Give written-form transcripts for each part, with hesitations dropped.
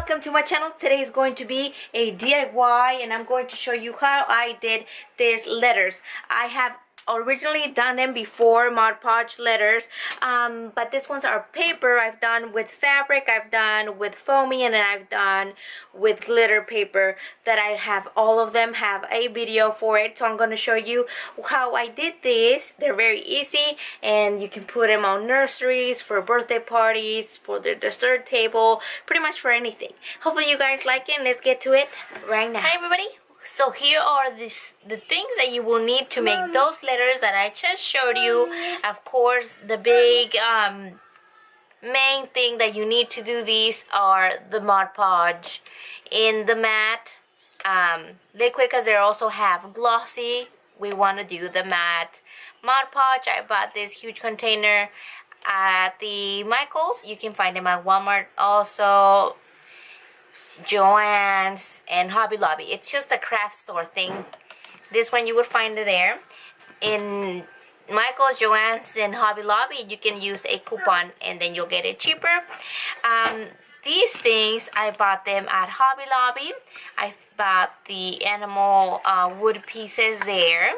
welcome to my channel. Today is going to be a DIY and I'm going to show you how I did these letters. I have originally done them before, Modpodge Letters, but this ones are paper. I've done with fabric, I've done with foamy, and then I've done with glitter paper. That I have, all of them have a video for it, so I'm going to show you how I did this. They're very easy and you can put them on nurseries, for birthday parties, for the dessert table, pretty much for anything. Hopefully you guys like it, and let's get to it right now. Hi everybody. So here are the things that you will need to make those letters that I just showed you. Of course, the big main thing that you need to do these are the Mod Podge in the matte liquid, because they also have glossy. We want to do the matte Mod Podge. I bought this huge container at the Michaels. You can find them at Walmart, also Joann's and Hobby Lobby. It's just a craft store thing. This one you would find it there. In Michael's, Joann's, and Hobby Lobby, you can use a coupon and then you'll get it cheaper. These things, I bought them at Hobby Lobby. I bought the animal wood pieces there.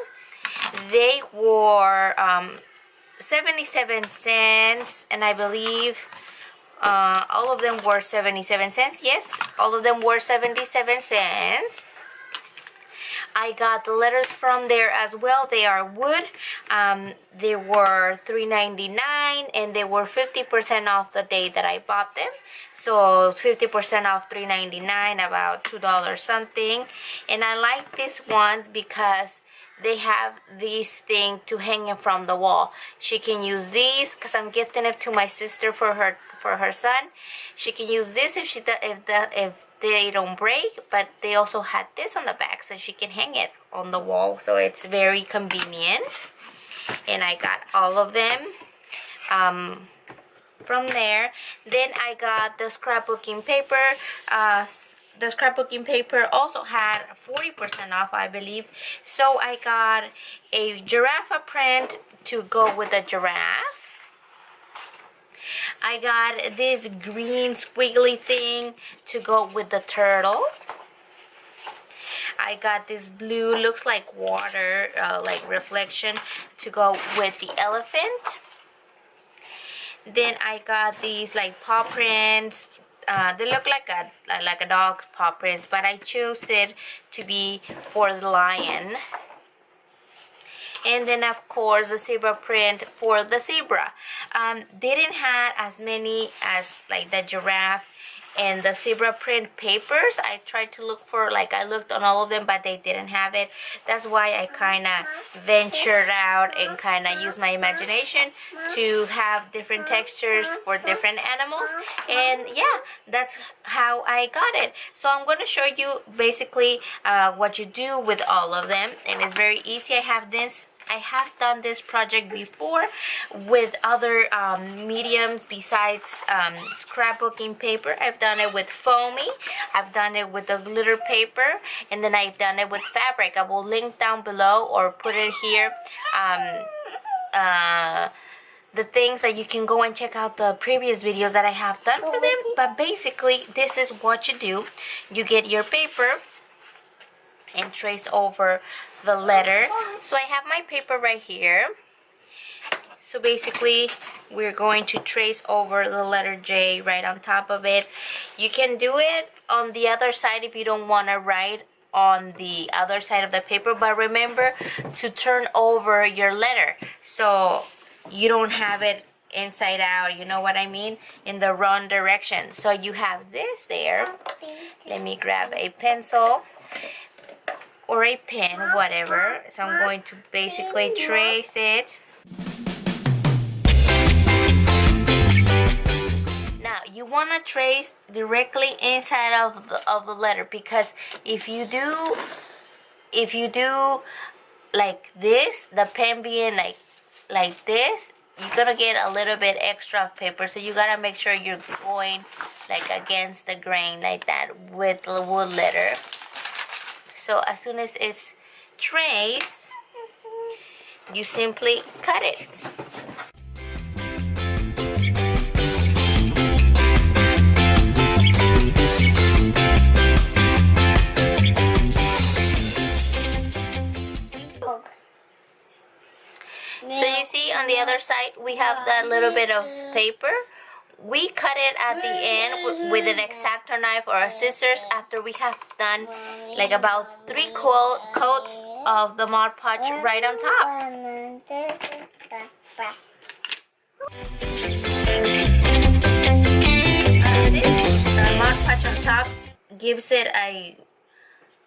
They were 77 cents, and I believe all of them were 77 cents. Yes, all of them were 77 cents. I got the letters from there as well. They are wood. They were $3.99 and they were 50% off the day that I bought them. So 50% off $3.99, about $2 something. And I like these ones because they have this thing to hang it from the wall. She can use these because I'm gifting it to my sister for her son. She can use this if they don't break, but they also had this on the back so she can hang it on the wall. So it's very convenient. And I got all of them from there. Then I got the scrapbooking paper. The scrapbooking paper also had 40% off, I believe. So I got a giraffe print to go with the giraffe. I got this green squiggly thing to go with the turtle. I got this blue, looks like water, like reflection, to go with the elephant. Then I got these like paw prints. They look like a dog's paw prints, but I chose it to be for the lion. And then of course the zebra print for the zebra. They didn't have as many as like the giraffe and the zebra print papers. I tried to look for, like, I looked on all of them, but they didn't have it. That's why I kind of ventured out and kind of used my imagination to have different textures for different animals. And yeah, that's how I got it. So I'm going to show you basically what you do with all of them, and it's very easy. I have done this project before with other mediums besides scrapbooking paper. I've done it with foamy, I've done it with the glitter paper, and then I've done it with fabric. I will link down below or put it here the things that you can go and check out the previous videos that I have done for them. But basically this is what you do. You get your paper and trace over the letter. So I have my paper right here. So basically we're going to trace over the letter J right on top of it. You can do it on the other side if you don't want to write on the other side of the paper, but remember to turn over your letter so you don't have it inside out, you know what I mean, in the wrong direction. So you have this there. Let me grab a pencil or a pen, whatever. So I'm going to basically trace it. Now you want to trace directly inside of the letter, because if you do like this, the pen being like this, you're gonna get a little bit extra paper. So you gotta make sure you're going like against the grain like that with the wood letter. So as soon as it's traced, you simply cut it. So you see on the other side, we have that little bit of paper. We cut it at the end with an X-Acto knife or a scissors after we have done like about 3 coats of the Mod Podge right on top. This Mod Podge on top gives it a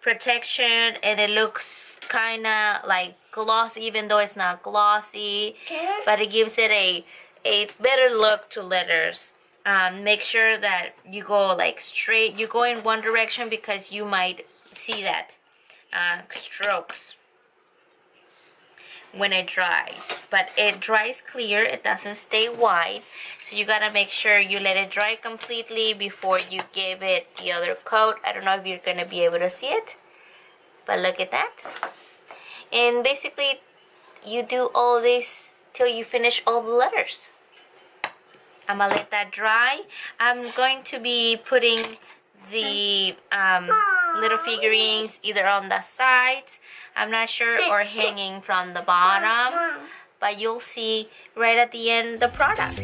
protection and it looks kind of like glossy even though it's not glossy, but it gives it a better look to letters. Make sure that you go like straight, you go in one direction because you might see that strokes when it dries, but it dries clear, it doesn't stay white, so you gotta make sure you let it dry completely before you give it the other coat. I don't know if you're gonna be able to see it, but look at that. And basically you do all this till you finish all the letters. I'm gonna let that dry. I'm going to be putting the little figurines either on the sides, I'm not sure, or hanging from the bottom, but you'll see right at the end the product.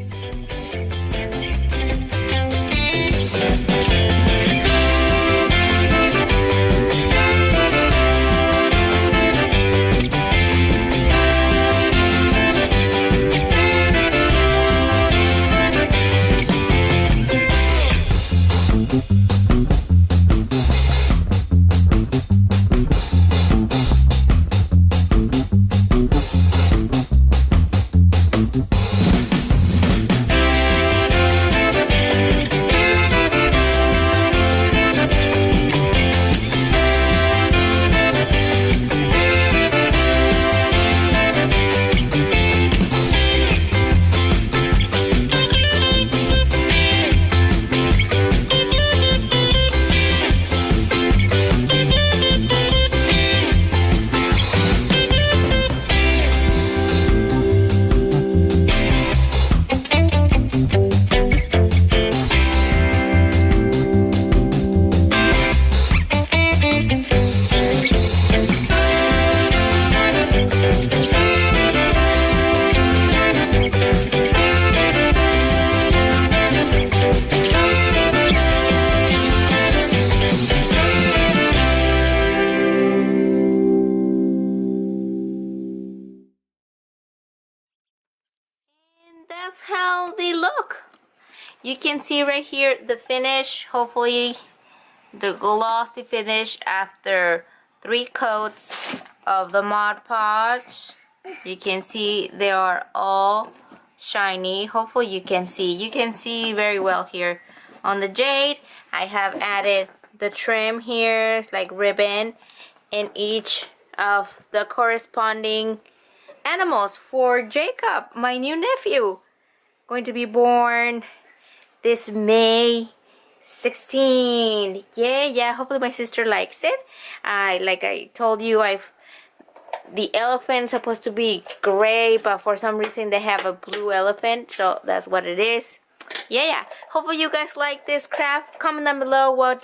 That's how they look. You can see right here the finish, hopefully the glossy finish after 3 coats of the Mod Podge. You can see they are all shiny. Hopefully you can see very well here on the jade. I have added the trim here, it's like ribbon, in each of the corresponding animals for Jacob, my new nephew, going to be born this May 16. Yeah, hopefully my sister likes it. Like I told you, the elephant's supposed to be gray, but for some reason they have a blue elephant, so that's what it is. Yeah, hopefully you guys like this craft. Comment down below what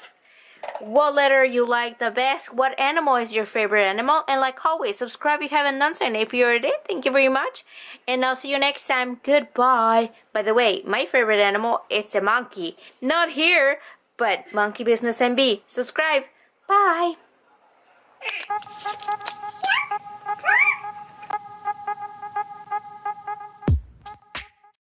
letter you like the best, what animal is your favorite animal, and like always, subscribe if you haven't done so, and if you already did, thank you very much, and I'll see you next time. Goodbye. By the way, my favorite animal is a monkey, not here, but Monkey Business MB. Subscribe. Bye.